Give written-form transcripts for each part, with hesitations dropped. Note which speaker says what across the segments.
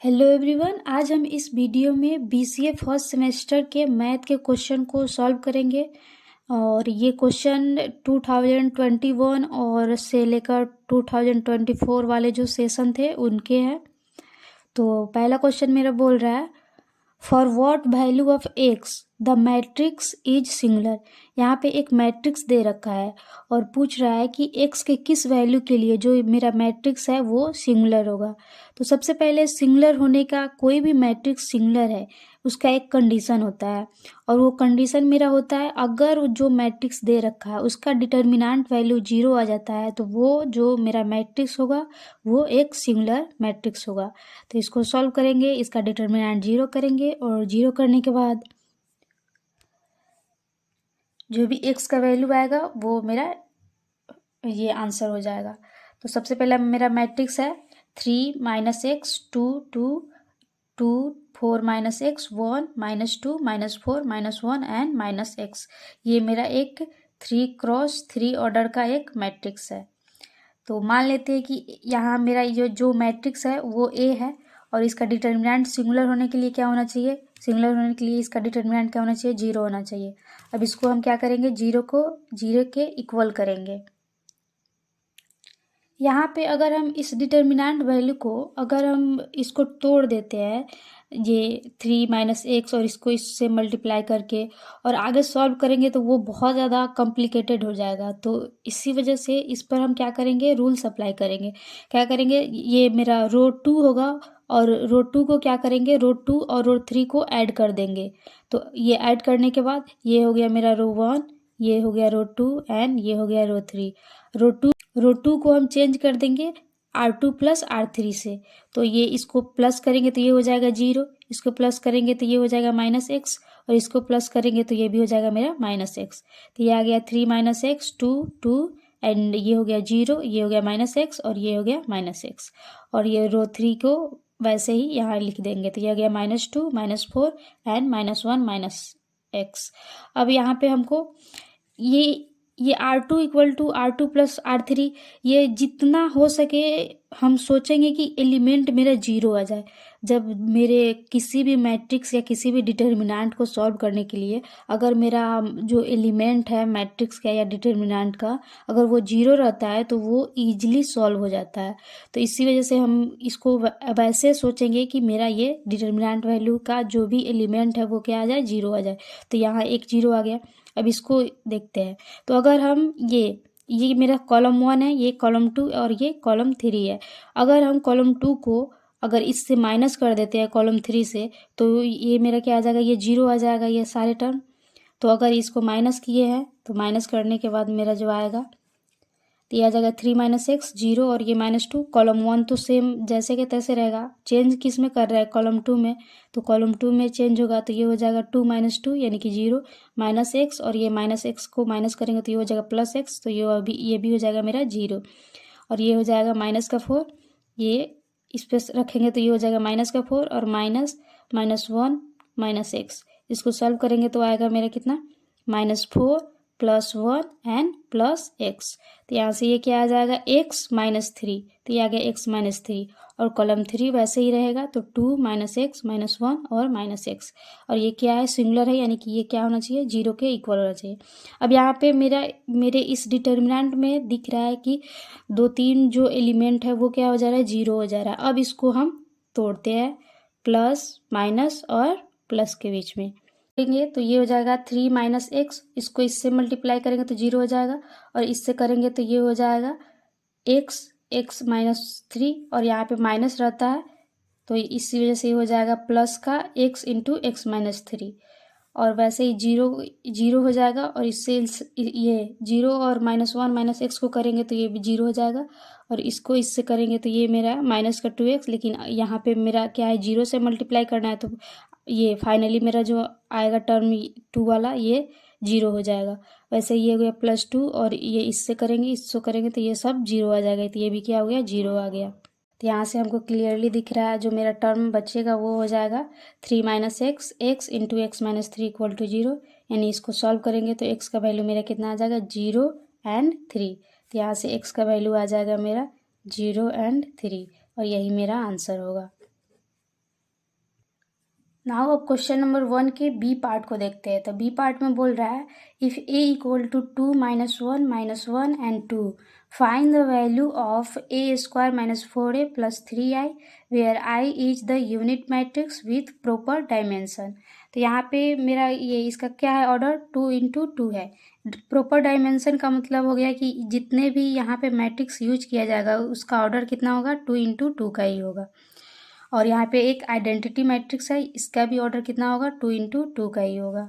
Speaker 1: Hello everyone, आज हम इस वीडियो में बीसीए फर्स्ट सेमेस्टर के मैथ के क्वेश्चन को सॉल्व करेंगे। और ये क्वेश्चन 2021 और से लेकर 2024 वाले जो सेशन थे उनके हैं। तो पहला क्वेश्चन मेरा बोल रहा है, for what value of x the matrix is singular. यहाँ पे एक मैट्रिक्स दे रखा है और पूछ रहा है कि एक्स के किस वैल्यू के लिए जो मेरा मैट्रिक्स है वो सिंगुलर होगा। तो सबसे पहले सिंगुलर होने का, कोई भी मैट्रिक्स सिंगुलर है उसका एक कंडीशन होता है, और वो कंडीशन मेरा होता है अगर जो मैट्रिक्स दे रखा है उसका डिटर्मिनेंट वैल्यू 0 आ जाता है तो वो जो मेरा मैट्रिक्स होगा वो एक सिंगुलर मैट्रिक्स होगा। तो इसको सॉल्व करेंगे, इसका डिटर्मिनेंट 0 करेंगे और 0 करने के बाद जो भी एक्स का वैल्यू आएगा वो मेरा ये आंसर हो जाएगा। तो सबसे पहला मेरा मैट्रिक्स है 3 - x 2 2 2 4 - x 1 -2 -4 -1 एंड -x। ये मेरा एक 3x3 ऑर्डर का एक मैट्रिक्स है। तो मान लेते हैं कि यहाँ मेरा जो मैट्रिक्स है वो ए है और इसका डिटर्मिनेंट सिंगुलर होने के लिए क्या होना चाहिए, सिंगुलर होने के लिए इसका डिटर्मिनेंट क्या होना चाहिए, 0 होना चाहिए। अब इसको हम क्या करेंगे, 0 को 0 के इक्वल करेंगे। यहाँ पे अगर हम इस डिटर्मिनेंट वैल्यू को अगर हम इसको तोड़ देते हैं, ये 3 - x और इसको इससे मल्टीप्लाई करके और आगे सॉल्व करेंगे तो वो बहुत ज़्यादा कॉम्प्लिकेटेड हो जाएगा। तो इसी वजह से इस पर हम क्या करेंगे, रूल्स अप्लाई करेंगे। क्या करेंगे, ये मेरा रो 2 होगा और रो 2 को क्या करेंगे, रो 2 और रो 3 को ऐड कर देंगे। तो ये ऐड करने के बाद ये हो गया मेरा रो 1, ये हो गया रो 2 एंड ये हो गया रो 3। रो 2 को हम चेंज कर देंगे R2 + R3 से। तो ये इसको प्लस करेंगे तो ये हो जाएगा 0, इसको प्लस करेंगे तो ये हो जाएगा -x और इसको प्लस करेंगे तो ये भी हो जाएगा मेरा -x। तो ये आ गया 3 - x 2 2 एंड ये हो गया 0, ये हो गया -x और ये हो गया -x। और ये रो 3 को वैसे ही यहाँ लिख देंगे तो ये हो गया -2 -4 एंड -1 -x। अब यहाँ पे हमको ये R2 = R2 + R3, ये जितना हो सके हम सोचेंगे कि एलिमेंट मेरा 0 आ जाए। जब मेरे किसी भी मैट्रिक्स या किसी भी डिटर्मिनेंट को सॉल्व करने के लिए अगर मेरा जो एलिमेंट है मैट्रिक्स का या डिटर्मिनेंट का अगर वो 0 रहता है तो वो ईजिली सॉल्व हो जाता है। तो इसी वजह से हम इसको वैसे सोचेंगे कि मेरा ये डिटर्मिनेंट वैल्यू का जो भी एलिमेंट है वो क्या आ जाए, 0 आ जाए। तो यहाँ एक 0 आ गया। अब इसको देखते हैं। तो अगर हम ये मेरा कॉलम 1 है, ये कॉलम 2 और ये कॉलम 3 है। अगर हम कॉलम 2 को अगर इससे माइनस कर देते हैं कॉलम 3 से तो ये मेरा क्या आ जाएगा, ये 0 आ जाएगा ये सारे टर्म। तो अगर इसको माइनस किए हैं तो माइनस करने के बाद मेरा जो आएगा तो ये आ जाएगा 3 - x 0 और ये -2। कॉलम 1 तो सेम जैसे के तैसे रहेगा, चेंज किस में कर रहा है, कॉलम 2 में। तो कॉलम 2 में चेंज होगा तो ये हो जाएगा 2 - 2 यानी कि 0 -x और ये -x को माइनस करेंगे तो ये हो जाएगा +x। तो ये भी हो जाएगा मेरा 0 और ये हो जाएगा -4। ये इस पर रखेंगे तो ये हो जाएगा -4 और -1 -x। इसको सॉल्व करेंगे तो आएगा मेरा कितना, -4 +1 एंड +x। तो यहाँ से ये क्या आ जाएगा, x -3। तो ये आ गया x -3 और कॉलम 3 वैसे ही रहेगा तो 2 - x -1 और -x। और ये क्या है, सिंगुलर है यानी कि ये क्या होना चाहिए, 0 के इक्वल होना चाहिए। अब यहाँ पे मेरे इस डिटर्मिनेंट में दिख रहा है कि 2 3 जो एलिमेंट है वो क्या हो जा रहा है, 0 हो जा रहा है। अब इसको हम तोड़ते हैं, प्लस माइनस और प्लस के बीच में करेंगे तो ये हो जाएगा 3 - x, इसको इससे मल्टीप्लाई करेंगे तो 0 हो जाएगा और इससे करेंगे तो ये हो जाएगा x -3 और यहाँ पे माइनस रहता है तो इसी वजह से ये हो जाएगा प्लस का x × x -3 और वैसे ही 0 हो जाएगा और इससे ये 0 और -1 -x को करेंगे तो ये भी 0 हो जाएगा और इसको इससे करेंगे तो ये मेरा माइनस का 2x, लेकिन यहाँ पे मेरा क्या है, 0 से मल्टीप्लाई करना है तो ये फाइनली मेरा जो आएगा टर्म 2 वाला ये 0 हो जाएगा। वैसे ये हो गया +2 और ये इससे करेंगे इसको करेंगे तो ये सब 0 आ जाएगा। तो ये भी क्या हो गया, 0 आ गया। तो यहाँ से हमको क्लियरली दिख रहा है जो मेरा टर्म बचेगा वो हो जाएगा 3 - x x × x -3 = 0। यानी इसको सॉल्व करेंगे तो x का वैल्यू मेरा कितना आ जाएगा, 0 एंड 3। तो यहाँ से x का वैल्यू आ जाएगा मेरा 0 एंड 3 और यही मेरा आंसर होगा। नाउ अब क्वेश्चन नंबर 1 के बी पार्ट को देखते हैं। तो बी पार्ट में बोल रहा है if A equal to 2 -1 -1 and 2 find the value of A square -4a + 3i where I is the unit matrix with proper dimension. तो यहाँ पे मेरा ये इसका क्या है ऑर्डर 2 × 2 है। प्रॉपर डायमेंशन का मतलब हो गया कि जितने भी यहाँ पे मैट्रिक्स यूज किया जाएगा उसका ऑर्डर कितना होगा 2 × 2 का ही होगा। और यहाँ पे एक आइडेंटिटी मैट्रिक्स है, इसका भी ऑर्डर कितना होगा 2 × 2 का ही होगा।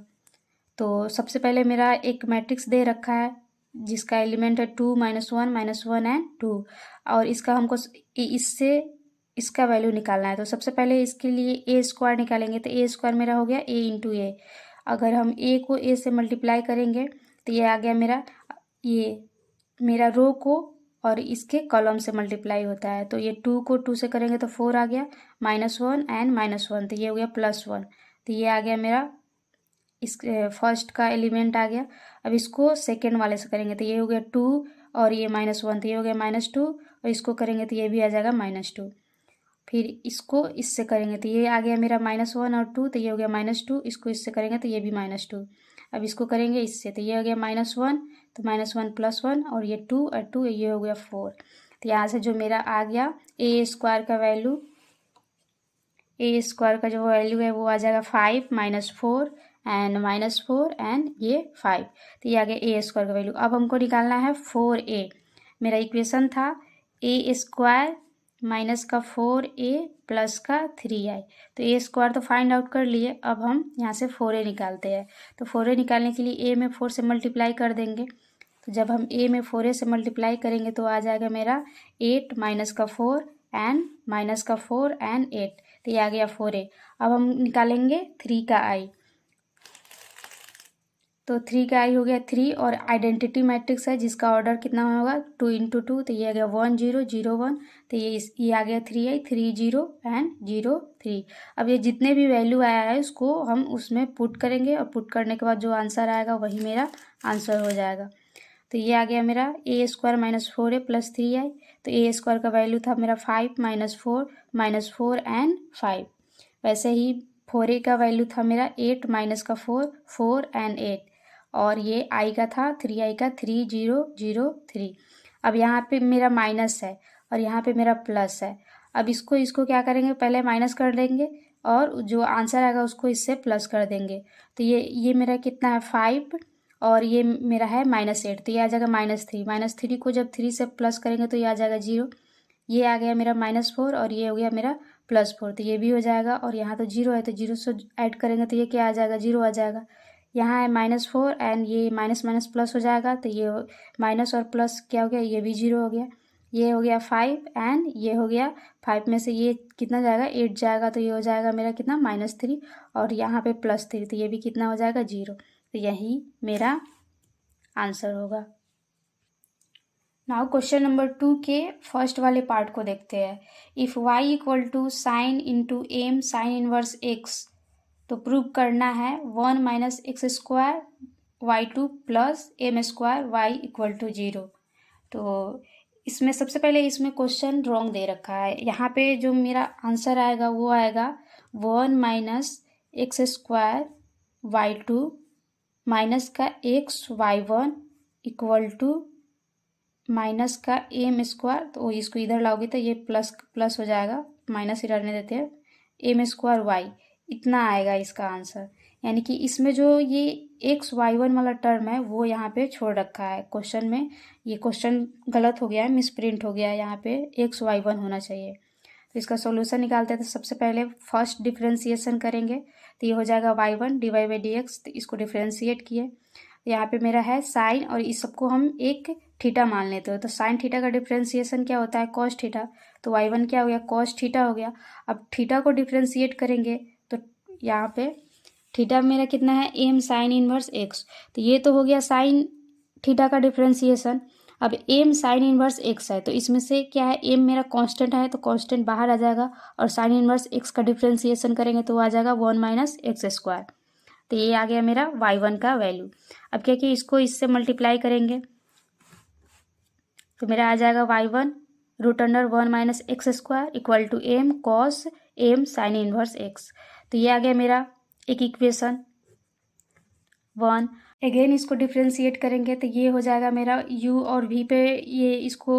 Speaker 1: तो सबसे पहले मेरा एक मैट्रिक्स दे रखा है जिसका एलिमेंट है 2 -1 -1 एंड 2 और इसका हमको इससे इसका वैल्यू निकालना है। तो सबसे पहले इसके लिए ए स्क्वायर निकालेंगे। तो ए स्क्वायर मेरा हो गया a × a। अगर हम a को a से मल्टीप्लाई करेंगे तो ये आ गया मेरा रो को और इसके कॉलम से मल्टीप्लाई होता है। तो ये 2 को 2 से करेंगे तो 4 आ गया, -1 एंड -1 तो ये हो गया +1। तो ये आ गया मेरा इस फर्स्ट का एलिमेंट आ गया। अब इसको सेकेंड वाले से करेंगे तो ये हो गया 2 और ये -1 तो ये हो गया -2 और इसको करेंगे तो ये भी आ जाएगा -2। फिर इसको इससे करेंगे तो ये आ गया मेरा -1 और 2 तो ये हो गया -2। इसको इससे करेंगे तो ये भी -2। अब इसको करेंगे इससे तो ये हो गया -1 तो -1 + 1 और ये 2 और 2 ये हो गया 4। तो यहाँ से जो मेरा आ गया ए स्क्वायर का जो वैल्यू है वो आ जाएगा 5 -4 एंड -4 एंड ये 5। तो ये आ गया ए स्क्वायर का वैल्यू। अब हमको निकालना है 4a। मेरा इक्वेशन था ए स्क्वायर माइनस का 4a प्लस का 3i। तो ए स्क्वायर तो फाइंड आउट कर लिए, अब हम यहाँ से 4a निकालते हैं। तो 4a निकालने के लिए a में 4 से मल्टीप्लाई कर देंगे। तो जब हम a में 4a से मल्टीप्लाई करेंगे तो आ जाएगा मेरा 8 -4 एंड -4 एंड 8। तो ये आ गया 4a। अब हम निकालेंगे 3 का i। तो 3 का i हो गया 3 और आइडेंटिटी मैट्रिक्स है जिसका ऑर्डर कितना होगा 2 × 2 तो ये आ गया 1 0 0 1। तो ये आ गया 3i 3 0 एंड 0 3। अब ये जितने भी वैल्यू आया है उसको हम उसमें पुट करेंगे और पुट करने के बाद जो आंसर आएगा वही मेरा आंसर हो जाएगा। तो ये आ गया मेरा ए स्क्वायर -4a + 3i। तो ए स्क्वायर का वैल्यू था मेरा 5 -4 एंड 5। वैसे ही 4a का वैल्यू था मेरा 8 -4 4 एंड 8 और ये i का था 3i का 3 0 0 3। अब यहाँ पे मेरा माइनस है और यहाँ पे मेरा प्लस है। अब इसको क्या करेंगे पहले माइनस कर देंगे और जो आंसर आएगा उसको इससे प्लस कर देंगे। तो ये मेरा कितना है 5 और ये मेरा है -8 तो ये आ जाएगा -3। -3 को जब 3 से प्लस करेंगे तो ये आ जाएगा 0। ये आ गया मेरा -4 और ये हो गया मेरा +4 तो ये भी हो जाएगा। और यहाँ तो 0 है तो 0 से ऐड करेंगे तो ये क्या आ जाएगा 0 आ जाएगा। यहाँ है -4 एंड ये माइनस माइनस प्लस हो जाएगा तो ये माइनस और प्लस क्या हो गया ये भी 0 हो गया। ये हो गया 5 एंड ये हो गया 5 में से ये कितना जाएगा 8 जाएगा तो ये हो जाएगा मेरा कितना -3 और यहाँ पे +3 तो ये भी कितना हो जाएगा 0। तो यही मेरा आंसर होगा। नाउ क्वेश्चन नंबर 2 के फर्स्ट वाले पार्ट को देखते हैं। If y = sin × m sin 1x तो प्रूव करना है 1 - x² y2 + m² y = 0। तो इसमें सबसे पहले इसमें क्वेश्चन रॉन्ग दे रखा है। यहाँ पे जो मेरा आंसर आएगा वो आएगा 1 - x² y2 माइनस का x y1 = माइनस का m²। तो इसको इधर लाओगे तो ये प्लस हो जाएगा, माइनस ही रहने देते हैं, m² y इतना आएगा इसका आंसर। यानी कि इसमें जो ये x y1 वाला टर्म है वो यहाँ पे छोड़ रखा है क्वेश्चन में। ये क्वेश्चन गलत हो गया है, मिसप्रिंट हो गया है, यहाँ पे x y1 होना चाहिए। तो इसका सॉल्यूशन निकालते हैं। तो सबसे पहले फर्स्ट डिफ्रेंसिएशन करेंगे तो ये हो जाएगा y1 dy/dx। तो इसको डिफ्रेंशिएट किए, यहाँ पे मेरा है साइन और इस सबको हम एक थीटा मान लेते हो। तो साइन थीटा का डिफ्रेंसिएशन क्या होता है कॉस थीटा। तो y1 क्या हो गया कॉस थीटा हो गया। अब थीटा को डिफ्रेंशिएट करेंगे तो यहाँ पे थीटा मेरा कितना है m sin 1x। तो ये तो हो गया साइन थीटा का डिफ्रेंसिएशन। अब m sin 1x है तो इसमें से क्या है m मेरा कांस्टेंट है तो कांस्टेंट बाहर आ जाएगा और sin 1x का डिफ्रेंसिएशन करेंगे तो आ जाएगा 1 - x²। तो ये आ गया मेरा y1 का वैल्यू। अब क्या कि इसको इससे मल्टीप्लाई करेंगे तो मेरा आ जाएगा y1 √1 - x² = m cos m sin 1x। तो ये आ गया मेरा एक इक्वेशन 1। अगेन इसको डिफ्रेंशिएट करेंगे तो ये हो जाएगा मेरा u और v पे, ये इसको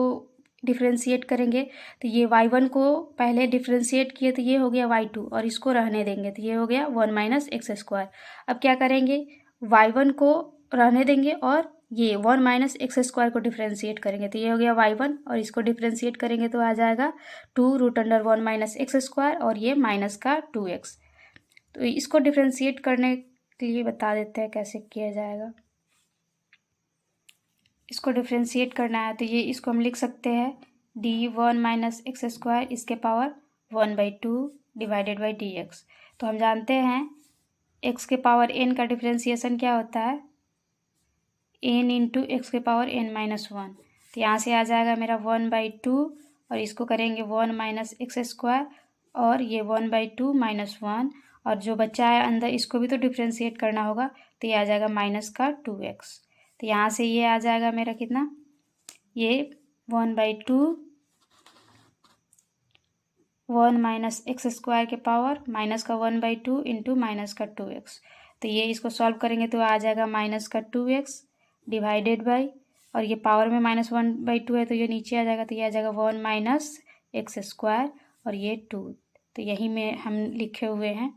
Speaker 1: डिफ्रेंशिएट करेंगे तो ये y1 को पहले डिफ्रेंशिएट किए तो ये हो गया y2 और इसको रहने देंगे तो ये हो गया 1 माइनस एक्स स्क्वायर। अब क्या करेंगे, y1 को रहने देंगे और ये 1 माइनस एक्स स्क्वायर को डिफ्रेंशिएट करेंगे तो ये हो गया y1 और इसको डिफ्रेंशिएट करेंगे तो आ जाएगा 2√1 माइनस एक्स स्क्वायर और ये माइनस का 2x। तो इसको डिफ्रेंशिएट करने के लिए बता देते हैं कैसे किया जाएगा। इसको डिफ्रेंशिएट करना है तो ये इसको हम लिख सकते हैं d1 माइनस एक्स स्क्वायर इसके पावर 1/2 डिवाइडेड बाई dx। तो हम जानते हैं x के पावर n का डिफ्रेंशिएशन क्या होता है, n इंटू एक्स के पावर n माइनस 1। तो यहाँ से आ जाएगा मेरा 1/2 और इसको करेंगे 1 माइनस एक्स स्क्वायर और ये 1/2 माइनस 1 और जो बच्चा है अंदर इसको भी तो डिफ्रेंशिएट करना होगा तो ये आ जाएगा माइनस का 2x। तो यहाँ से ये आ जाएगा मेरा कितना, ये 1/2 1 माइनस एक्स स्क्वायर के पावर माइनस का 1/2 इंटू माइनस का 2x। तो ये इसको सॉल्व करेंगे तो आ जाएगा माइनस का 2x डिवाइडेड बाई, और ये पावर में -1/2 है तो ये नीचे आ जाएगा तो ये आ जाएगा 1 माइनस एक्स स्क्वायर और ये 2। तो यही में हम लिखे हुए हैं,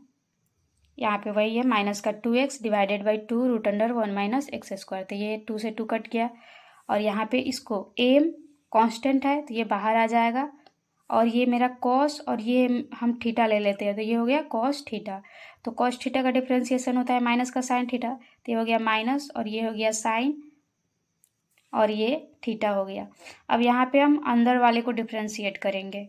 Speaker 1: यहाँ पे वही है माइनस का 2x divided by 2√1 minus x square. तो ये 2 से 2 कट गया और यहाँ पे इसको m कांस्टेंट है तो ये बाहर आ जाएगा और ये मेरा कॉस और ये हम थीटा ले लेते हैं तो ये हो गया कॉस थीटा। तो कॉस थीटा का डिफ्रेंशिएशन होता है माइनस का साइन थीटा तो ये हो गया माइनस और ये हो गया साइन और ये थीटा हो गया। अब यहाँ पे हम अंदर वाले को डिफ्रेंशिएट करेंगे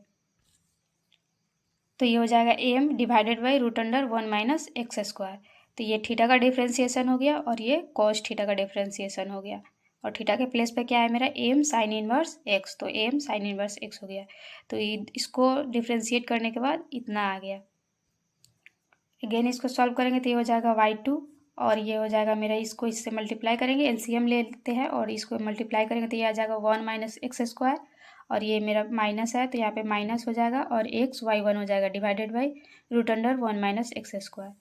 Speaker 1: तो ये हो जाएगा m divided by √1 minus x square. तो ये थीटा का डिफ्रेंशिएशन हो गया और ये कॉस थीटा का डिफ्रेंशिएशन हो गया और थीटा के प्लेस पे क्या है मेरा m साइन इनवर्स x, तो m साइन इनवर्स x हो गया। तो इसको डिफ्रेंशिएट करने के बाद इतना आ गया। अगेन इसको सॉल्व करेंगे तो ये हो जाएगा y2 और ये हो जाएगा मेरा, इसको इससे मल्टीप्लाई करेंगे, एलसीएम ले लेते हैं और इसको मल्टीप्लाई करेंगे तो ये आ जाएगा 1 माइनस एक्स स्क्वायर और ये मेरा माइनस है तो यहाँ पे माइनस हो जाएगा और x y1 हो जाएगा divided by √1 minus x square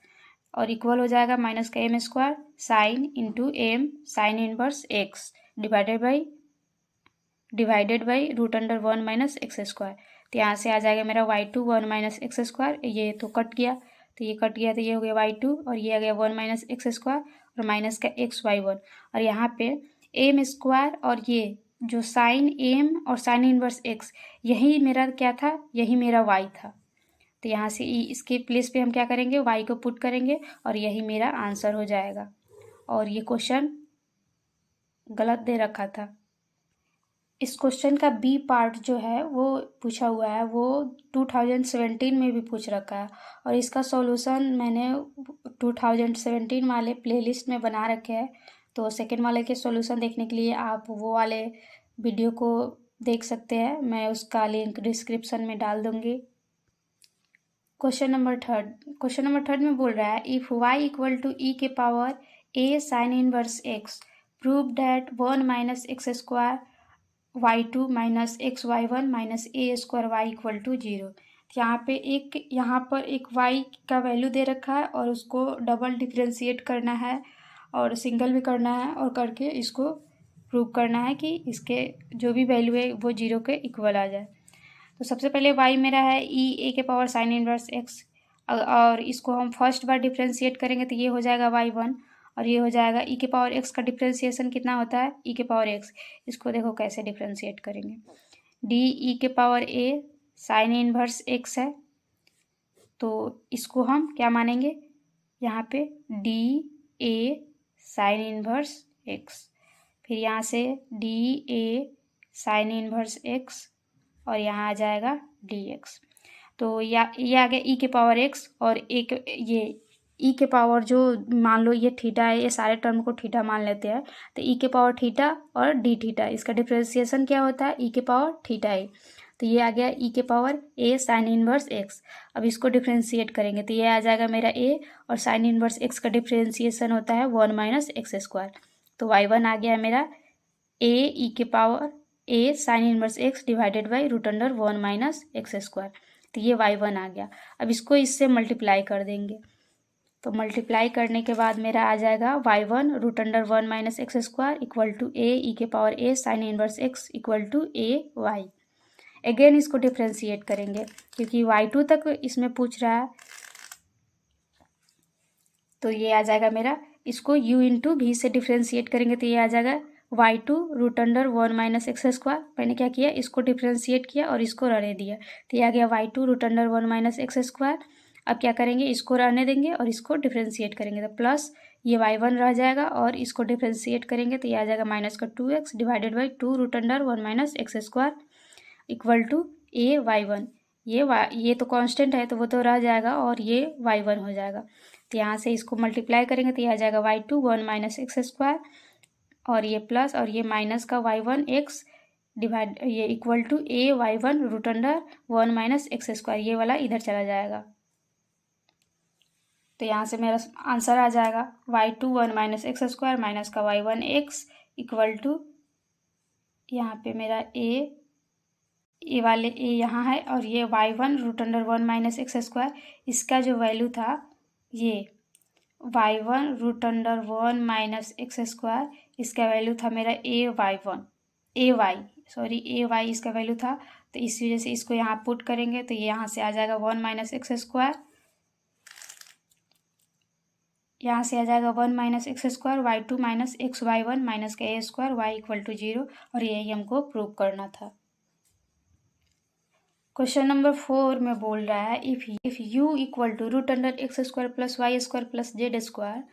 Speaker 1: और इक्वल हो जाएगा माइनस का m square sine into m sign inverse x divided by √1 minus x square. तो यहाँ से आ जाएगा मेरा y2 1 माइनस एक्स स्क्वायर, ये तो कट गया तो ये कट गया तो ये हो गया y2 और ये आ गया 1 माइनस एक्स स्क्वायर और माइनस का x y1 और यहाँ पे m स्क्वायर और ये जो साइन m और साइन इनवर्स x यही मेरा क्या था, यही मेरा y था। तो यहाँ से इसके प्लेस पे हम क्या करेंगे, y को पुट करेंगे और यही मेरा आंसर हो जाएगा। और ये क्वेश्चन गलत दे रखा था। इस क्वेश्चन का बी पार्ट जो है वो पूछा हुआ है, वो 2017 में भी पूछ रखा है और इसका सॉल्यूशन मैंने 2017 वाले प्लेलिस्ट में बना रखे हैं। तो सेकेंड वाले के सॉल्यूशन देखने के लिए आप वो वाले वीडियो को देख सकते हैं, मैं उसका लिंक डिस्क्रिप्शन में डाल दूँगी। क्वेश्चन नंबर थर्ड में बोल रहा है if y equal to e के power a sine inverse x prove that 1 minus x square y2 minus x y1 minus a square y equal to 0। यहाँ पर एक y का वैल्यू दे रखा है और उसको डबल डिफ्रेंशिएट करना है और सिंगल भी करना है और करके इसको प्रूव करना है कि इसके जो भी वैल्यू है वो 0 के इक्वल आ जाए। तो सबसे पहले y मेरा है e a के पावर साइन इनवर्स x और इसको हम फर्स्ट बार डिफ्रेंशिएट करेंगे तो ये हो जाएगा y1 और ये हो जाएगा e के पावर x का डिफ्रेंशिएशन कितना होता है e के पावर x। इसको देखो कैसे डिफ्रेंशिएट करेंगे, d e के power a sine inverse x है तो इसको हम क्या मानेंगे, यहाँ पे d a sine inverse x, फिर यहाँ से d a sine inverse x और यहाँ आ जाएगा dx। तो ये आ गया e के पावर x और एक ये e के पावर जो मान लो ये थीटा है, ये सारे टर्म को थीटा मान लेते हैं तो e के पावर थीटा और d थीटा, इसका डिफ्रेंशिएशन क्या होता है e के पावर थीटा है। तो ये आ गया e के power a sine inverse x। अब इसको डिफ्रेंशिएट करेंगे तो ये आ जाएगा मेरा a और साइन इनवर्स x का डिफ्रेंशिएशन होता है 1 माइनस एक्स स्क्वायर। तो y1 आ गया मेरा a e के power a sine inverse x divided by √1 minus x square. तो ये y1 आ गया। अब इसको इससे मल्टीप्लाई कर देंगे, तो मल्टीप्लाई करने के बाद मेरा आ जाएगा y1 root under 1 minus x square equal to a e के power a sine inverse x equal to a y. Again इसको डिफ्रेंशिएट करेंगे क्योंकि y2 तक इसमें पूछ रहा है, तो ये आ जाएगा मेरा, इसको u इंटू भी से डिफ्रेंशिएट करेंगे तो ये आ जाएगा y2 root under 1 minus x square. मैंने क्या किया, इसको डिफ्रेंशिएट किया और इसको रहने दिया, तो ये आ गया y2 root under 1 minus x square. अब क्या करेंगे, इसको रहने देंगे और इसको डिफ्रेंशिएट करेंगे, तो प्लस ये y1 रह जाएगा और इसको डिफ्रेंशिएट करेंगे तो ये आ जाएगा माइनस का 2x divided by 2 root under 1 minus x square equal to a y1। ये तो कांस्टेंट है तो वो तो रह जाएगा और ये y1 हो जाएगा, तो यहाँ से इसको मल्टीप्लाई करेंगे तो ये आ जाएगा y2 1 माइनस एक्स स्क्वायर और ये प्लस और ये माइनस का y1 x डिवाइड ये equal to a y1 root under 1 minus x square, ये वाला इधर चला जाएगा, तो यहाँ से मेरा आंसर आ जाएगा y2 1 minus x square minus का y1 x इक्वल टू, यहाँ पे मेरा ए वाले ए यहाँ है और ये y1 root under 1 minus x square, इसका जो वैल्यू था ये y1 root under 1 minus x square, इसका वैल्यू था मेरा ए वाई इसका वैल्यू था, तो इस वजह से इसको यहाँ पुट करेंगे तो ये यहाँ से आ जाएगा 1 माइनस एक्स स्क्वायर, यहाँ से आ जाएगा 1 minus x square y2 minus x y1 minus का ए स्क्वायर y इक्वल टू 0, और यही हमको प्रूव करना था। क्वेश्चन नंबर 4 में बोल रहा है if u equal to root under x square plus y square plus z square,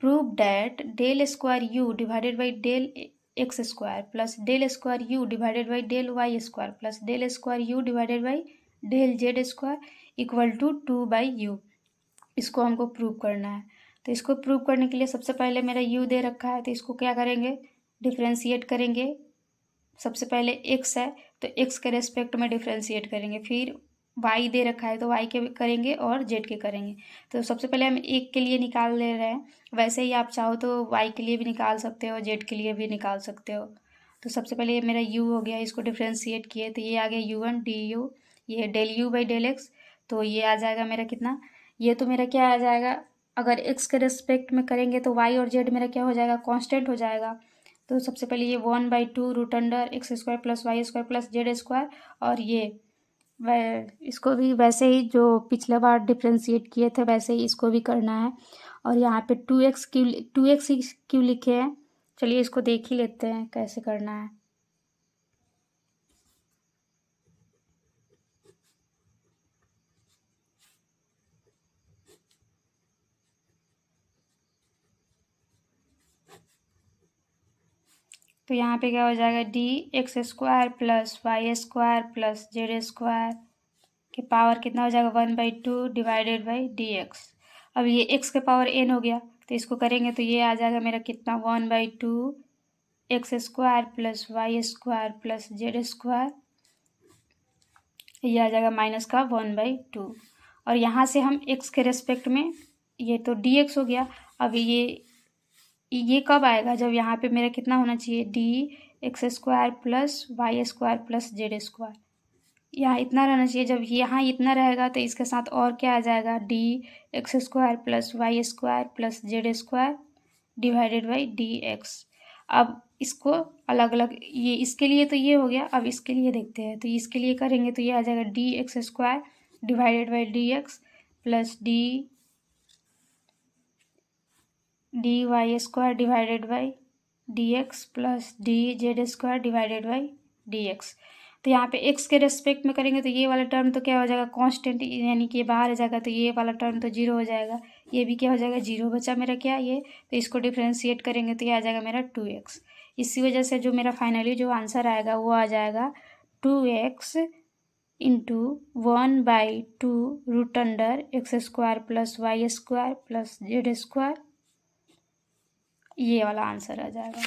Speaker 1: prove that del square u divided by del x square plus del square u divided by del y square plus del square u divided by del z square equal to 2/u। इसको हमको prove करना है, तो इसको prove करने के लिए सबसे पहले मेरा u दे रखा है तो इसको क्या करेंगे, डिफ्रेंशिएट करेंगे। सबसे पहले x है तो x के रेस्पेक्ट में डिफ्रेंशिएट करेंगे, फिर y दे रखा है तो y के करेंगे और z के करेंगे। तो सबसे पहले हम एक के लिए निकाल ले रहे हैं, वैसे ही आप चाहो तो y के लिए भी निकाल सकते हो, z के लिए भी निकाल सकते हो। तो सबसे पहले ये मेरा u हो गया, इसको डिफ्रेंशिएट किए तो ये आ गया u1 du, ये del u by del x, तो ये आ जाएगा मेरा कितना, ये तो मेरा क्या आ जाएगा, अगर x के रेस्पेक्ट में करेंगे तो y और z मेरा क्या हो जाएगा, कांस्टेंट हो जाएगा। तो सबसे पहले ये 1/2 root under x square plus y square plus z square, और ये इसको भी वैसे ही जो पिछले बार डिफ्रेंशिएट किए थे वैसे ही इसको भी करना है। और यहाँ पे 2x क्यों लिखे हैं, चलिए इसको देख ही लेते हैं कैसे करना है। तो यहाँ पे क्या हो जाएगा, d x square plus y square plus z square के पावर कितना हो जाएगा 1/2 डिवाइडेड बाई डी एक्स। अब ये x के पावर n हो गया तो इसको करेंगे तो ये आ जाएगा मेरा कितना 1/2 x square plus y square plus z square, ये आ जाएगा माइनस का 1/2। और यहाँ से हम x के रेस्पेक्ट में, ये तो dx हो गया, अब ये कब आएगा, जब यहाँ पे मेरा कितना होना चाहिए d x square plus y square plus z square, यहाँ इतना रहना चाहिए। जब यहाँ इतना रहेगा तो इसके साथ और क्या आ जाएगा, d x square plus y square plus z square divided by d x. अब इसको अलग अलग, ये इसके लिए तो ये हो गया, अब इसके लिए देखते हैं। तो इसके लिए करेंगे तो ये आ जाएगा d x square divided by d x plus d y square divided by d x plus d z square divided by d x. तो यहाँ पे x के रेस्पेक्ट में करेंगे तो ये वाला टर्म तो क्या हो जाएगा, कांस्टेंट, यानी कि बाहर आ जाएगा, तो ये वाला टर्म तो 0 हो जाएगा, ये भी क्या हो जाएगा 0, बचा मेरा क्या ये, तो इसको डिफ्रेंशिएट करेंगे तो ये आ जाएगा मेरा 2x। इसी वजह से जो मेरा फाइनली जो आंसर आएगा वो आ जाएगा 2x into 1/2 root under x square plus y square plus z square, ये वाला आंसर आ जाएगा।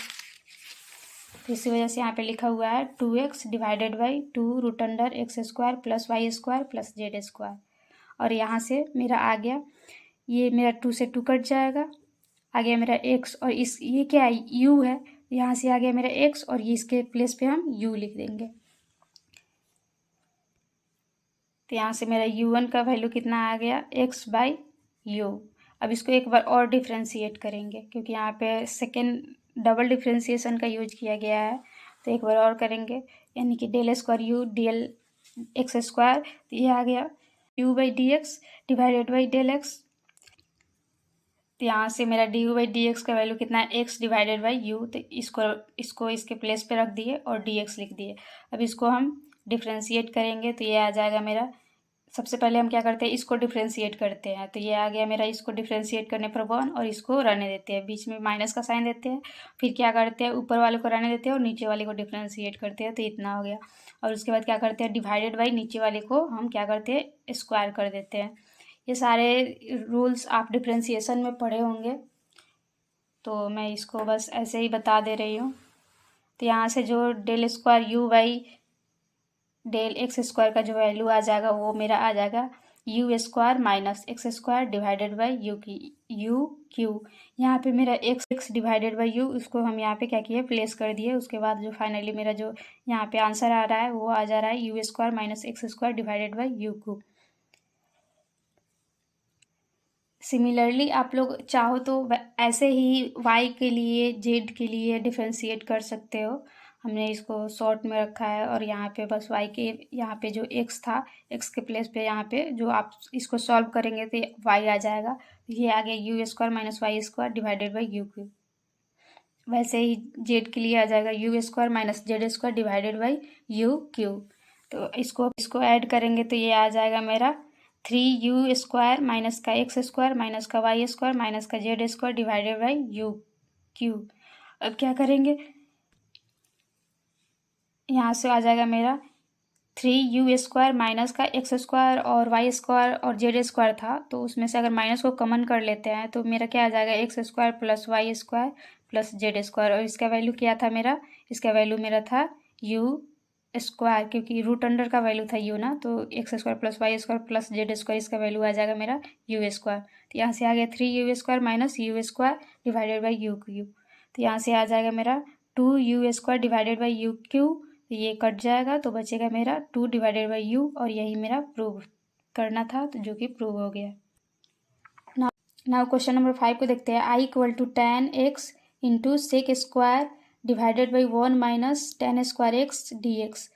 Speaker 1: तो इसी वजह से यहाँ पे लिखा हुआ है 2x divided by 2 root under x square plus y square plus z square. और यहाँ से मेरा आ गया, ये मेरा 2 से 2 कट जाएगा, आ गया मेरा x, और इस ये क्या है u है, यहाँ से आ गया मेरा x, और ये इसके प्लेस पे हम u लिख देंगे। तो यहाँ से मेरा u1 का वैल्यू कितना आ गया, x/u। अब इसको एक बार और डिफ्रेंशिएट करेंगे क्योंकि यहाँ पे सेकेंड डबल डिफ्रेंशिएशन का यूज किया गया है, तो एक बार और करेंगे, यानी कि del square u dl x square, तो ये आ गया u/dx divided by del x. तो यहाँ से मेरा du/dx का वैल्यू कितना है, x डिवाइडेड बाई यू। तो इसको इसके प्लेस पे रख दिए और dx लिख दिए। अब इसको हम डिफ्रेंशिएट करेंगे तो ये आ जाएगा मेरा, सबसे पहले हम क्या करते हैं, इसको डिफ्रेंशिएट करते हैं। तो ये आ गया मेरा, इसको डिफ्रेंशिएट करने पर 1 और इसको रहने देते हैं, बीच में माइनस का साइन देते हैं, फिर क्या करते हैं, ऊपर वाले को रहने देते हैं और नीचे वाले को डिफ्रेंशिएट करते हैं। तो इतना हो गया। और उसके बाद क्या करते हैं, डिवाइडेड बाई नीचे वाले को हम क्या करते हैं, स्क्वायर कर देते हैं। ये सारे रूल्स आप डिफ्रेंशिएशन में पढ़े होंगे, तो मैं इसको बस ऐसे ही बता दे रही हूँ। तो यहाँ से जो del square u by del x square का जो वैल्यू आ जाएगा वो मेरा आ जाएगा u square minus x square divided by u cube. यहाँ पे मेरा एक्स डिवाइडेड बाई यू, उसको हम यहाँ पे क्या किए, प्लेस कर दिए। उसके बाद जो फाइनली मेरा जो यहाँ पे आंसर आ रहा है वो आ जा रहा है you square minus x square divided by u Q. Similarly आप लोग चाहो तो ऐसे ही y के लिए z के लिए डिफ्रेंशिएट कर सकते हो। हमने इसको शॉर्ट में रखा है और यहाँ पे बस y के, यहाँ पे जो x था, x के प्लेस पे यहाँ पे जो आप इसको सॉल्व करेंगे तो y आ जाएगा। ये आ गया u square minus y square divided by u cube. वैसे ही z के लिए आ जाएगा u square minus z square divided by u cube. तो इसको ऐड करेंगे तो ये आ जाएगा मेरा 3u स्क्वायर माइनस का एक्स स्क्वायर माइनस का वाई स्क्वायर माइनस का Z square divided by u Q. अब क्या करेंगे, यहाँ से आ जाएगा मेरा 3u स्क्वायर माइनस का एक्स स्क्वायर और वाई स्क्वायर और जेड स्क्वायर था, तो उसमें से अगर माइनस को कॉमन कर लेते हैं तो मेरा क्या आ जाएगा, x square plus y square plus z square. और इसका वैल्यू क्या था मेरा, इसका वैल्यू मेरा था यू स्क्वायर, क्योंकि रूट अंडर का वैल्यू था यू ना, तो x square plus y square plus z square, इसका वैल्यू आ जाएगा मेरा यू स्क्वायर। तो यहाँ से आ गया 3u square minus you square divided by u cube. तो यहाँ से आ जाएगा मेरा 2u square divided by u Q. ये कट जाएगा तो बचेगा मेरा 2 डिवाइडेड बाई यू, और यही मेरा प्रूव करना था, तो जो कि प्रूव हो गया। नाउ क्वेश्चन नंबर 5 को देखते हैं। I equal to 10x into sec square divided by 1 minus 10 square x d x.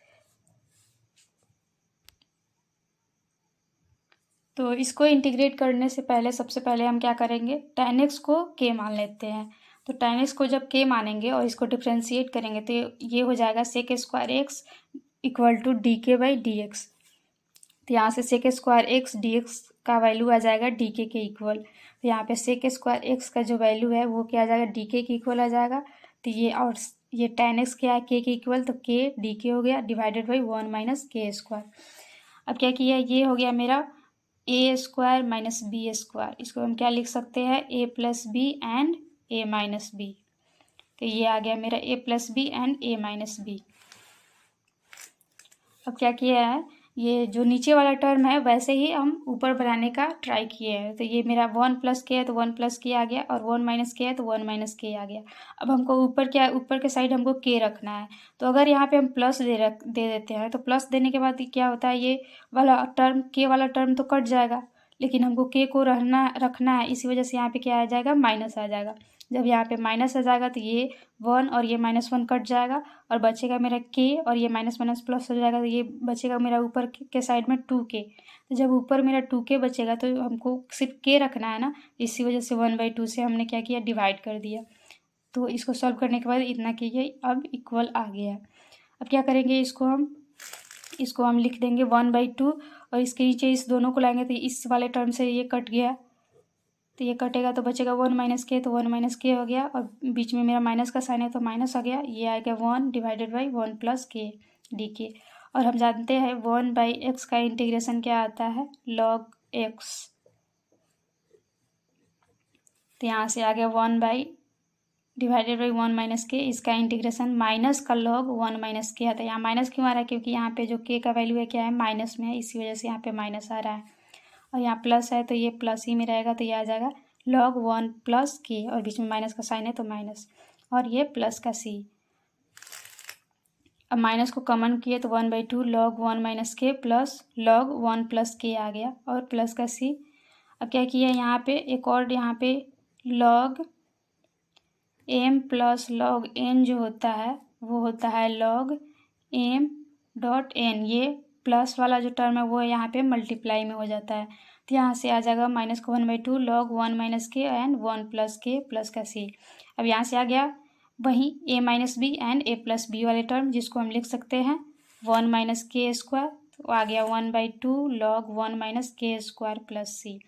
Speaker 1: तो इसको इंटीग्रेट करने से पहले सबसे पहले हम क्या करेंगे, 10x को k मान लेते हैं। तो 10x को जब k मानेंगे और इसको डिफ्रेंशिएट करेंगे तो ये हो जाएगा sec square x equal to d k by d x. तो यहाँ से sec square x d x का वैल्यू आ जाएगा डी के इक्वल। तो यहाँ पे सेक स्क्वायर एक्स का जो वैल्यू है वो क्या आ जाएगा, डी के इक्वल आ जाएगा। तो ये और ये 10x क्या है, के इक्वल, तो के डी के हो गया divided by 1 minus k square. अब क्या किया, ये हो गया मेरा a square minus b square. इसको हम क्या लिख सकते हैं, a plus b and a minus b. तो ये आ गया मेरा a plus b and a minus b. अब क्या किया है, ये जो नीचे वाला टर्म है वैसे ही हम ऊपर बनाने का ट्राई किए हैं। तो ये मेरा 1 प्लस के है तो 1 प्लस के आ गया, और 1 माइनस के है तो 1 माइनस के आ गया। अब हमको ऊपर क्या, ऊपर के साइड हमको के रखना है। तो अगर यहाँ पे हम प्लस दे देते हैं तो प्लस देने के बाद क्या होता है, ये वाला टर्म, के वाला टर्म तो कट जाएगा, लेकिन हमको के को रखना है, इसी वजह से यहाँ पे क्या आ जाएगा, माइनस आ जाएगा। जब यहाँ पे माइनस आ जाएगा तो ये 1 और ये -1 कट जाएगा, और बचेगा मेरा के, और ये माइनस माइनस प्लस हो जाएगा तो ये बचेगा मेरा ऊपर के साइड में 2k। तो जब ऊपर मेरा 2k बचेगा तो हमको सिर्फ k रखना है ना, इसी वजह से 1/2 से हमने क्या किया, डिवाइड कर दिया। तो इसको सॉल्व करने के बाद इतना कीजिए, अब इक्वल आ गया। अब क्या करेंगे, इसको हम लिख देंगे 1/2, और इसके नीचे इस दोनों को लाएंगे तो इस वाले टर्म से ये कट गया, तो ये कटेगा तो बचेगा 1 माइनस के, तो 1 माइनस के हो गया, और बीच में मेरा माइनस का साइन है तो माइनस आ गया। ये आएगा 1 डिवाइडेड बाई 1 प्लस के डी के। और हम जानते हैं 1/x का इंटीग्रेशन क्या आता है, log x। तो यहाँ से आ गया 1 बाई डिवाइडेड बाई 1 माइनस के, इसका इंटीग्रेशन माइनस का log 1 माइनस के आता है। यहाँ माइनस क्यों आ रहा है, क्योंकि यहाँ पे जो के का वैल्यू है क्या है, माइनस में है, इसी वजह से यहाँ पे माइनस आ रहा है। और यहाँ प्लस है तो ये प्लस ही में रहेगा, तो ये आ जाएगा log 1 प्लस के, और बीच में माइनस का साइन है तो माइनस, और ये प्लस का सी। अब माइनस को कॉमन किए तो 1/2 log 1 माइनस के प्लस log 1 प्लस के आ गया और प्लस का सी। अब क्या किया यहाँ पे एक और यहाँ पे log m plus log n जो होता है वो होता है log m डॉट n। ये प्लस वाला जो टर्म है वो यहाँ पे मल्टीप्लाई में हो जाता है, तो यहाँ से आ जाएगा माइनस का 1/2 log 1 minus k and 1 plus k plus का सी। अब यहाँ से आ गया वहीं a minus b and a plus b वाले टर्म, जिसको हम लिख सकते हैं 1 माइनस के स्क्वायर, तो आ गया 1/2 log 1 minus k square plus सी।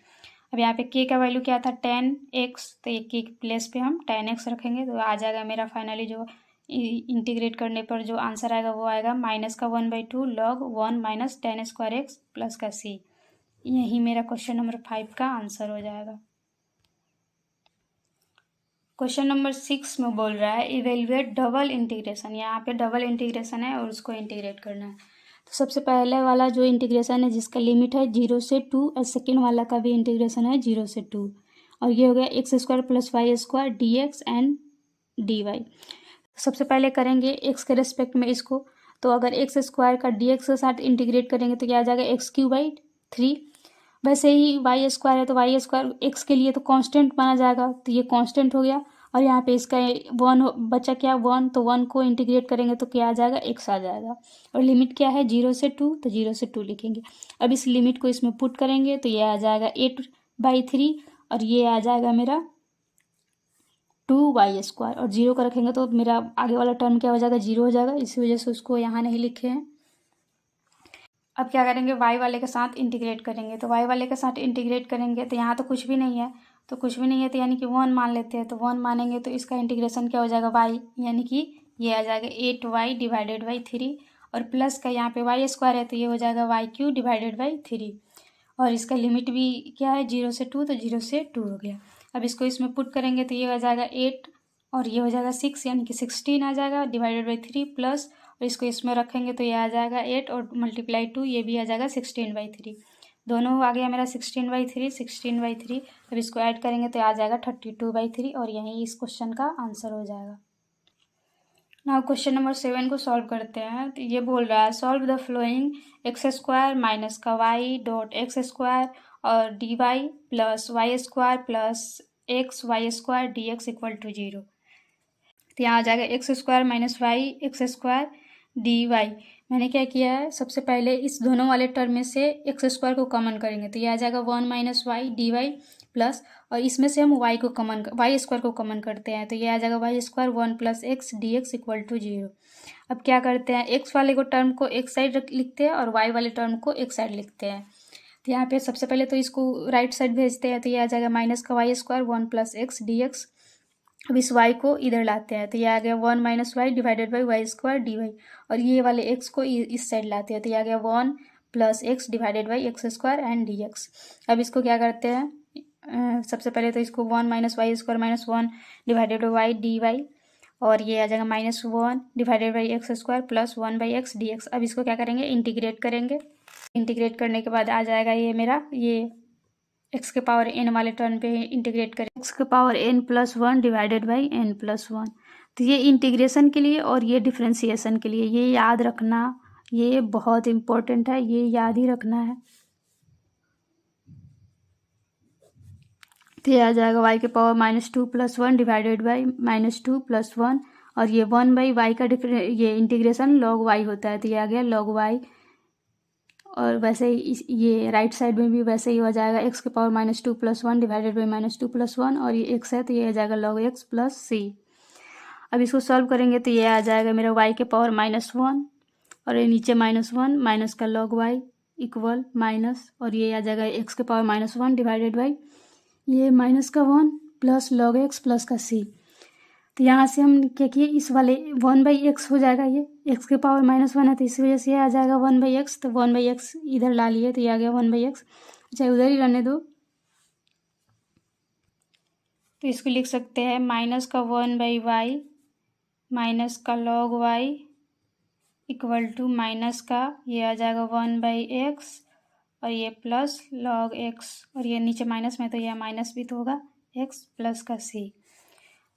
Speaker 1: अब यहाँ पे k का वैल्यू क्या था 10x, तो ये k के प्लेस पे हम 10x रखेंगे, तो आ जाएगा मेरा फाइनली जो इंटीग्रेट करने पर जो आंसर आएगा वो आएगा माइनस का 1/2 log 1 minus 10 square x plus का सी। यही मेरा क्वेश्चन नंबर 5 का आंसर हो जाएगा। क्वेश्चन नंबर 6 में बोल रहा है इवेल्युएट डबल इंटीग्रेशन। यहाँ पे डबल इंटीग्रेशन है और उसको इंटीग्रेट करना है। तो सबसे पहले वाला जो इंटीग्रेशन है जिसका लिमिट है 0 से 2 और सेकेंड वाला का भी इंटीग्रेशन है 0 से 2, और ये हो गया x square plus y square d x and d y. सबसे पहले करेंगे एक्स के रेस्पेक्ट में इसको, तो अगर एक्स स्क्वायर का डी एक्स के साथ इंटीग्रेट करेंगे तो क्या आ जाएगा x³ 3। वैसे ही वाई स्क्वायर है तो वाई स्क्वायर एक्स के लिए तो कांस्टेंट माना जाएगा, तो ये कांस्टेंट हो गया, और यहाँ पे इसका 1 बचा क्या 1, तो 1 को इंटीग्रेट करेंगे तो क्या आ जाएगा x आ जाएगा। और लिमिट क्या है 0 से 2, तो 0 से 2 लिखेंगे। अब इस लिमिट को इसमें पुट करेंगे तो ये आ जाएगा 8/3 और ये आ जाएगा मेरा 2y स्क्वायर, और 0 का रखेंगे तो मेरा आगे वाला टर्म क्या हो जाएगा 0 हो जाएगा, इसी वजह से उसको यहाँ नहीं लिखे हैं। अब क्या करेंगे y वाले के साथ इंटीग्रेट करेंगे, तो y वाले के साथ इंटीग्रेट करेंगे तो यहाँ तो कुछ भी नहीं है, तो कुछ भी नहीं है तो यानी कि 1 मान लेते हैं, तो 1 मानेंगे तो इसका इंटीग्रेशन क्या हो जाएगा y, यानी कि ये आ जाएगा 8y डिवाइडेड बाई 3, और प्लस का यहाँ पे वाई स्क्वायर है तो ये हो जाएगा y³ डिवाइडेड बाई 3, और इसका लिमिट भी क्या है 0 से 2, तो 0 से 2 हो गया। अब इसको इसमें पुट करेंगे तो ये हो जाएगा 8 और ये हो जाएगा 6, यानी कि 16 आ जाएगा डिवाइडेड बाई 3 प्लस, और इसको इसमें रखेंगे तो ये आ जाएगा 8 और मल्टीप्लाई 2, ये भी आ जाएगा 16/3। दोनों आ गया मेरा 16/3। अब इसको ऐड करेंगे तो आ जाएगा 32/3, और यही इस क्वेश्चन का आंसर हो जाएगा। नाउ क्वेश्चन नंबर 7 को सॉल्व करते हैं। तो ये बोल रहा है solve the following x square minus का वाई डॉट एक्स स्क्वायर और d y plus y square plus x y square d x equal to 0। तो यहाँ आ जाएगा x square minus y x square d y. मैंने क्या किया है सबसे पहले इस दोनों वाले टर्म में से एक्स स्क्वायर को कॉमन करेंगे, तो ये आ जाएगा 1 minus y d y plus, और इसमें से हम वाई स्क्वायर को कॉमन करते हैं तो ये आ जाएगा y square 1 plus x d x equal to 0। अब क्या करते हैं एक्स वाले को टर्म को एक साइड लिखते हैं और वाई वाले टर्म को एक साइड लिखते हैं। तो यहाँ पे सबसे पहले तो इसको राइट साइड भेजते हैं, तो ये आ जाएगा माइनस का y square 1 plus x d x. अब इस y को इधर लाते हैं तो ये आ गया 1 minus y divided by y square d y, और ये वाले x को इस साइड लाते हैं तो ये आ गया 1 plus x divided by x square and D x. अब इसको क्या करते हैं सबसे पहले तो इसको 1 minus y square minus 1 divided by y d y, और ये आ जाएगा -1 divided by x square plus 1 by x d x. अब इसको क्या करेंगे इंटीग्रेट करेंगे। इंटीग्रेट करने के बाद आ जाएगा ये मेरा ये एक्स के पावर n वाले टर्म पे इंटीग्रेट करें एक्स के power n+1 divided by n+1। तो ये इंटीग्रेशन के लिए और ये डिफ्रेंसिएशन के लिए, ये याद रखना, ये बहुत इम्पोर्टेंट है, ये याद ही रखना है। तो ये आ जाएगा y के पावर -2+1 डिवाइडेड बाई -2+1, और ये 1/y का ये इंटीग्रेशन log y होता है तो ये आ गया log y। और वैसे ही ये राइट साइड में भी वैसे ही हो जाएगा एक्स के पावर -2+1 डिवाइडेड बाई -2+1, और ये एक्स है तो ये आ जाएगा log x प्लस सी। अब इसको सॉल्व करेंगे तो ये आ जाएगा मेरा y के पावर -1 और ये नीचे -1 माइनस का log y इक्वल माइनस, और ये आ जाएगा एक्स के पावर -1 डिवाइडेड बाई ये माइनस का 1 प्लस log x प्लस का सी। तो यहाँ से हम क्या किए इस वाले 1/x हो जाएगा, ये x के पावर -1 है तो इस वजह से ये आ जाएगा 1/x, तो 1/x इधर ला लिए तो ये आ गया 1/x, चाहे उधर ही रहने दो। तो इसको लिख सकते हैं माइनस का 1/y माइनस का log y equal to minus का ये आ जाएगा 1/x और ये प्लस log x, और ये नीचे माइनस में तो यह माइनस भी तो होगा x प्लस का c।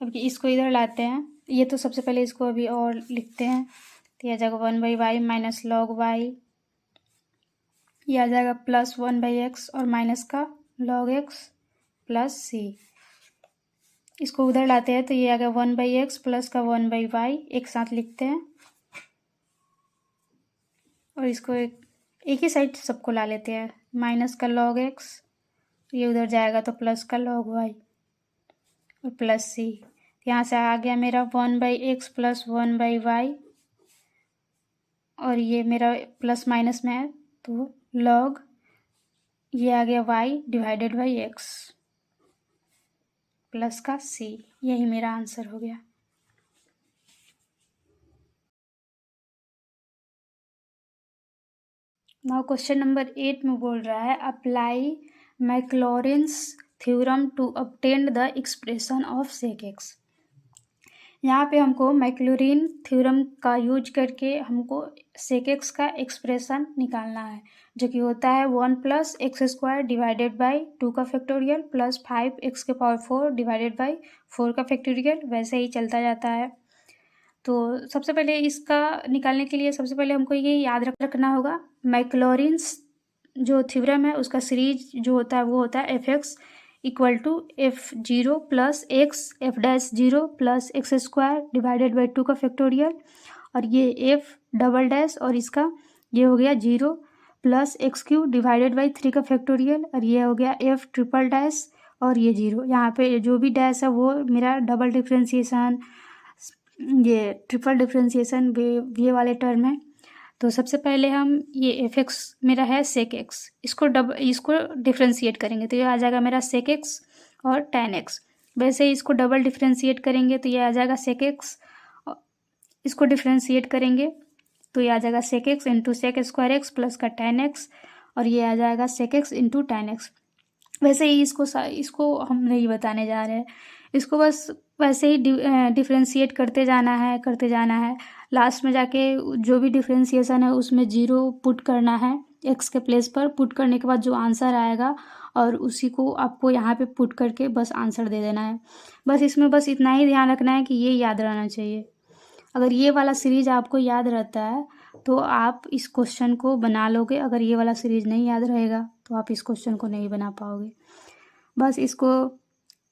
Speaker 1: अब इसको इधर लाते हैं, ये तो सबसे पहले इसको अभी और लिखते हैं तो यह आ जाएगा 1/y माइनस लॉग वाई, यह आ जाएगा प्लस 1/x और माइनस का लॉग x प्लस सी। इसको उधर लाते हैं तो ये आ गया 1/x प्लस का 1/y, एक साथ लिखते हैं और इसको एक ही साइड सबको ला लेते हैं। माइनस का लॉग x, ये उधर जाएगा तो प्लस का लॉग y और प्लस सी। यहाँ से आ गया मेरा 1/x प्लस 1/y और ये मेरा प्लस माइनस में है तो लॉग, ये आ गया y divided by x plus का c। यही मेरा आंसर हो गया। नाउ क्वेश्चन नंबर 8 में बोल रहा है apply Maclaurin's theorem to obtain the expression of sec x. यहाँ पे हमको मैक्लॉरिन थ्योरम का यूज करके हमको सेक एक्स का एक्सप्रेशन निकालना है, जो कि होता है 1 plus x square divided by 2 का फैक्टोरियल प्लस 5x के पावर 4 डिवाइडेड बाई 4 का फैक्टोरियल, वैसे ही चलता जाता है। तो सबसे पहले इसका निकालने के लिए सबसे पहले हमको ये याद रखना होगा, मैक्लॉरिन्स जो थ्योरम है उसका सीरीज जो होता है वो होता है f(x) equal to f(0) plus x f'(0) plus x square divided by 2 का फैक्टोरियल, और ये f डबल डैश और इसका ये हो गया 0 प्लस x³ डिवाइडेड बाई 3 का फैक्टोरियल, और ये हो गया f ट्रिपल डैश और ये 0। यहाँ पे जो भी डैश है वो मेरा डबल डिफ्रेंशिएशन, ये ट्रिपल डिफ्रेंशिएशन ये वाले टर्म है। तो सबसे पहले हम ये f(x) मेरा है सेक एक्स, इसको डिफ्रेंशिएट करेंगे तो ये आ जाएगा मेरा सेक एक्स और tan x। वैसे ही इसको डबल डिफ्रेंशिएट करेंगे तो ये आ जाएगा सेक एक्स, इसको डिफ्रेंशिएट करेंगे तो ये आ जाएगा sec x into sec square x plus का tan x, और ये आ जाएगा sec x into tan x। वैसे ही इसको हम नहीं बताने जा रहे हैं, इसको बस वैसे ही डिफ्रेंशिएट करते जाना है। लास्ट में जाके जो भी डिफ्रेंशिएशन है उसमें 0 पुट करना है, x के प्लेस पर पुट करने के बाद जो आंसर आएगा और उसी को आपको यहाँ पे पुट करके बस आंसर दे देना है। बस इसमें बस इतना ही ध्यान रखना है कि ये याद रहना चाहिए। अगर ये वाला सीरीज आपको याद रहता है तो आप इस क्वेश्चन को बना लोगे, अगर ये वाला सीरीज नहीं याद रहेगा तो आप इस क्वेश्चन को नहीं बना पाओगे। बस इसको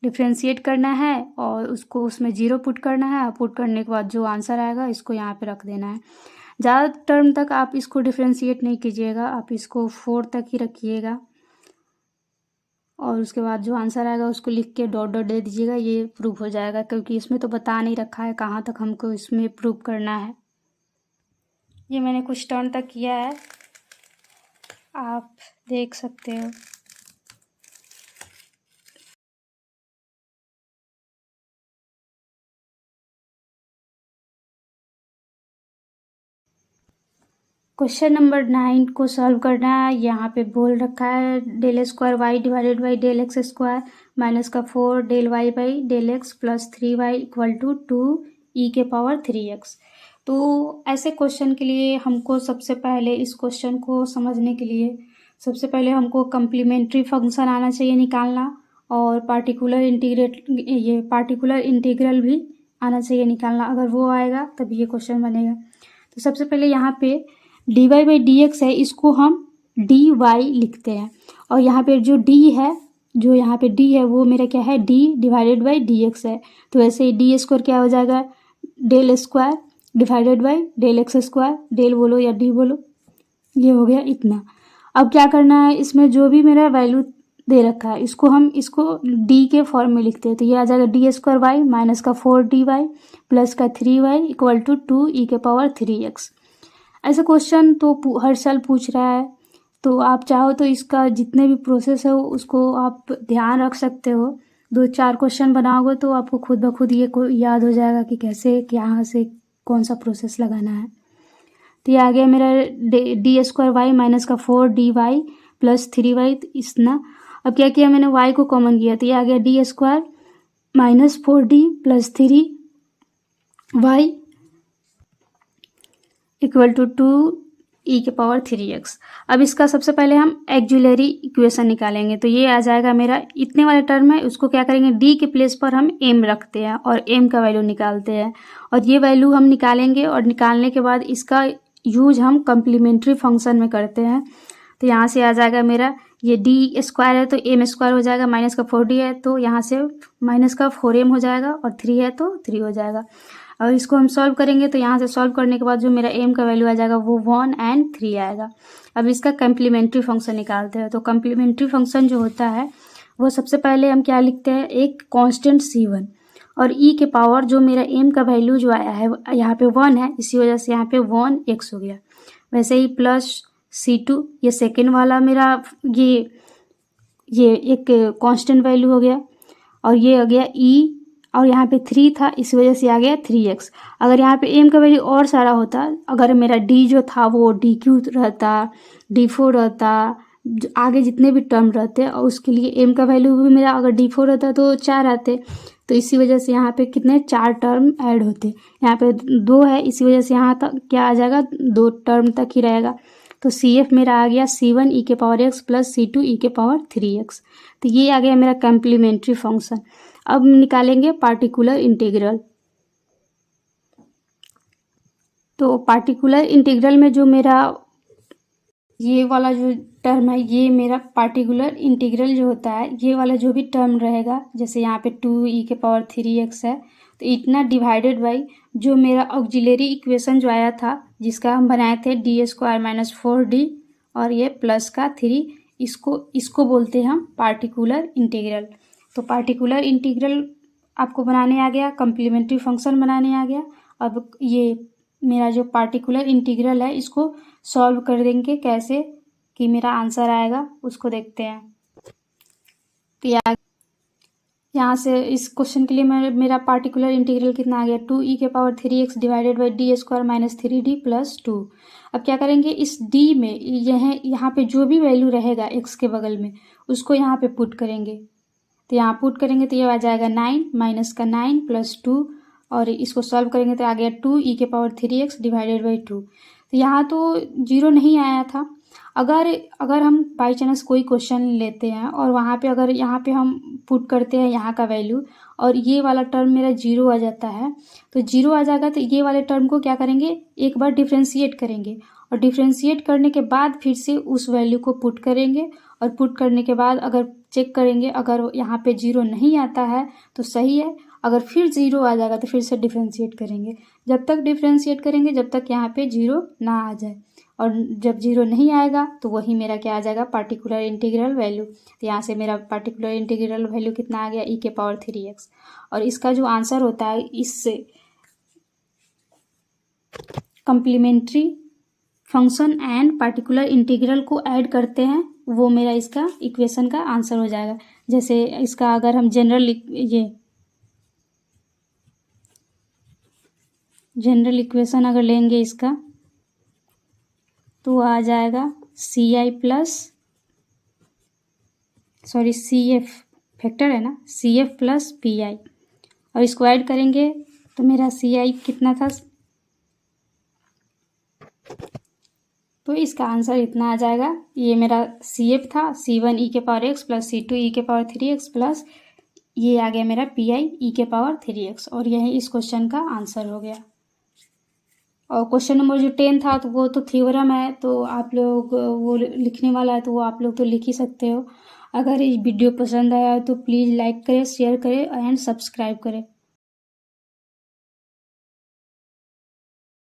Speaker 1: डिफ्रेंशिएट करना है और उसको उसमें 0 पुट करना है, पुट करने के बाद जो आंसर आएगा इसको यहाँ पे रख देना है। ज़्यादा टर्म तक आप इसको डिफ्रेंशिएट नहीं कीजिएगा, आप इसको 4 तक ही रखिएगा और उसके बाद जो आंसर आएगा उसको लिख के डॉट डॉट दे दीजिएगा, ये प्रूफ हो जाएगा, क्योंकि इसमें तो बता नहीं रखा है कहाँ तक हमको इसमें प्रूफ करना है। ये मैंने कुछ टर्म तक किया है, आप देख सकते हो। क्वेश्चन नंबर 9 को सॉल्व करना है। यहाँ पे बोल रखा है del square y divided by del x square minus का 4 del y by del x plus 3y equal to 2e के पावर 3x। तो ऐसे क्वेश्चन के लिए हमको सबसे पहले इस क्वेश्चन को समझने के लिए सबसे पहले हमको कम्प्लीमेंट्री फंक्शन आना चाहिए निकालना, और पार्टिकुलर इंटीग्रल भी आना चाहिए निकालना। अगर वो आएगा तभी ये क्वेश्चन बनेगा। तो सबसे पहले यहाँ पे dy बाई डी एक्स है, इसको हम dy लिखते हैं, और यहाँ पे जो d है, जो यहाँ पे d है वो मेरा क्या है, d divided by d x है। तो ऐसे ही डी स्क्वायर क्या हो जाएगा, del square divided by del x square, del बोलो या d बोलो, ये हो गया इतना। अब क्या करना है, इसमें जो भी मेरा वैल्यू दे रखा है इसको d के फॉर्म में लिखते हैं। तो ये आ जाएगा डी स्क्वायर वाई माइनस का 4dy प्लस का 3y इक्वल टू 2e के पावर 3x। ऐसे क्वेश्चन तो हर साल पूछ रहा है, तो आप चाहो तो इसका जितने भी प्रोसेस है उसको आप ध्यान रख सकते हो। 2-4 क्वेश्चन बनाओगे तो आपको खुद ब खुद ये याद हो जाएगा कि कैसे यहाँ से कौन सा प्रोसेस लगाना है। तो ये आ गया मेरा डी स्क्वायर वाई माइनस का 4dy प्लस 3y इतना। अब क्या किया मैंने, y को कॉमन किया तो ये आ गया d square minus 4d plus 3y equal to 2 e के पावर 3x। अब इसका सबसे पहले हम एक्जुलरी इक्वेशन निकालेंगे। तो ये आ जाएगा मेरा, इतने वाले टर्म है उसको क्या करेंगे, डी के प्लेस पर हम एम रखते हैं और एम का वैल्यू निकालते हैं, और ये वैल्यू हम निकालेंगे और निकालने के बाद इसका यूज हम कम्प्लीमेंट्री फंक्शन में करते हैं। तो यहाँ से आ जाएगा मेरा, ये डी स्क्वायर है तो एम स्क्वायर हो जाएगा, माइनस का 4d है तो यहाँ से माइनस का 4m हो जाएगा, और 3 है तो 3 हो जाएगा। और इसको हम सॉल्व करेंगे तो यहाँ से सॉल्व करने के बाद जो मेरा m का वैल्यू आ जाएगा वो 1 और 3 आएगा। अब इसका कम्प्लीमेंट्री फंक्शन निकालते हैं। तो कम्प्लीमेंट्री फंक्शन जो होता है वो सबसे पहले हम क्या लिखते हैं, एक कांस्टेंट c1 और e के पावर जो मेरा m का वैल्यू जो आया है यहाँ पे 1 है, इसी वजह से यहाँ पे 1x हो गया। वैसे ही प्लस c2, ये सेकेंड वाला मेरा ये एक कांस्टेंट वैल्यू हो गया, और ये आ गया e, और यहाँ पे 3 था इस वजह से आ गया 3x। अगर यहाँ पे m का वैल्यू और सारा होता, अगर मेरा d जो था वो dq रहता, d4 रहता, आगे जितने भी टर्म रहते और उसके लिए m का वैल्यू भी मेरा अगर d4 रहता तो 4 आते, तो इसी वजह से यहाँ पे कितने 4 टर्म ऐड होते। यहाँ पे 2 है इसी वजह से यहाँ तक क्या आ जाएगा, 2 टर्म तक ही रहेगा। तो CF मेरा आ गया c1 e के power x plus c2 e के पावर 3x। तो ये आ गया मेरा कम्प्लीमेंट्री फंक्शन। अब निकालेंगे पार्टिकुलर इंटीग्रल। तो पार्टिकुलर इंटीग्रल में जो मेरा ये वाला जो टर्म है, ये मेरा पार्टिकुलर इंटीग्रल जो होता है, ये वाला जो भी टर्म रहेगा, जैसे यहाँ पे 2e के पावर 3x है, तो इतना डिवाइडेड बाई जो मेरा ऑक्सिलरी इक्वेशन जो आया था जिसका हम बनाए थे d² माइनस 4d और ये प्लस का 3, इसको बोलते हैं हम पार्टिकुलर इंटीग्रल। तो पार्टिकुलर इंटीग्रल आपको बनाने आ गया, कम्प्लीमेंट्री फंक्शन बनाने आ गया। अब ये मेरा जो पार्टिकुलर इंटीग्रल है इसको सॉल्व कर देंगे कैसे कि मेरा आंसर आएगा, उसको देखते हैं। तो यहाँ से इस क्वेश्चन के लिए मेरा पार्टिकुलर इंटीग्रल कितना आ गया, 2e के power 3x divided by d² minus 3d plus 2। अब क्या करेंगे, इस d में यहाँ पे जो भी वैल्यू रहेगा x के बगल में उसको यहाँ पे पुट करेंगे। तो यहाँ पुट करेंगे तो ये आ जाएगा 9 माइनस का 9 प्लस 2, और इसको सॉल्व करेंगे तो आ गया 2e के पावर 3x डिवाइडेड बाई 2। तो यहाँ तो 0 नहीं आया था। अगर हम बाई चांस कोई क्वेश्चन लेते हैं और वहाँ पे अगर यहाँ पे हम पुट करते हैं यहाँ का वैल्यू और ये वाला टर्म मेरा 0 आ जाता है, तो 0 आ जाएगा तो ये वाले टर्म को क्या करेंगे, एक बार डिफ्रेंशिएट करेंगे, और डिफ्रेंशिएट करने के बाद फिर से उस वैल्यू को पुट करेंगे, और पुट करने के बाद अगर चेक करेंगे अगर यहाँ पे 0 नहीं आता है तो सही है, अगर फिर 0 आ जाएगा तो फिर से डिफ्रेंशिएट करेंगे। जब तक डिफ्रेंशिएट करेंगे जब तक यहाँ पे 0 ना आ जाए, और जब 0 नहीं आएगा तो वही मेरा क्या आ जाएगा, पार्टिकुलर इंटीग्रल वैल्यू। तो यहाँ से मेरा पार्टिकुलर इंटीग्रल वैल्यू कितना आ गया, e के पावर 3x। और इसका जो आंसर होता है, इससे complementary function and particular integral को ऐड करते हैं, वो मेरा इसका इक्वेशन का आंसर हो जाएगा। जैसे इसका अगर हम जनरल इक्वेशन अगर लेंगे इसका, तो आ जाएगा CF फैक्टर है ना, CF प्लस PI, और इसको ऐड करेंगे तो मेरा CI कितना था, तो इसका आंसर इतना आ जाएगा। ये मेरा CF था c1 e के power x plus c2 e के पावर 3x प्लस ये आ गया मेरा PI e के पावर 3x, और यही इस क्वेश्चन का आंसर हो गया। और क्वेश्चन नंबर जो 10 था तो वो तो थ्योरम है, तो आप लोग वो लिखने वाला है तो वो आप लोग तो लिख ही सकते हो। अगर ये वीडियो पसंद आया तो प्लीज़ लाइक करें, शेयर करें एंड सब्सक्राइब करें।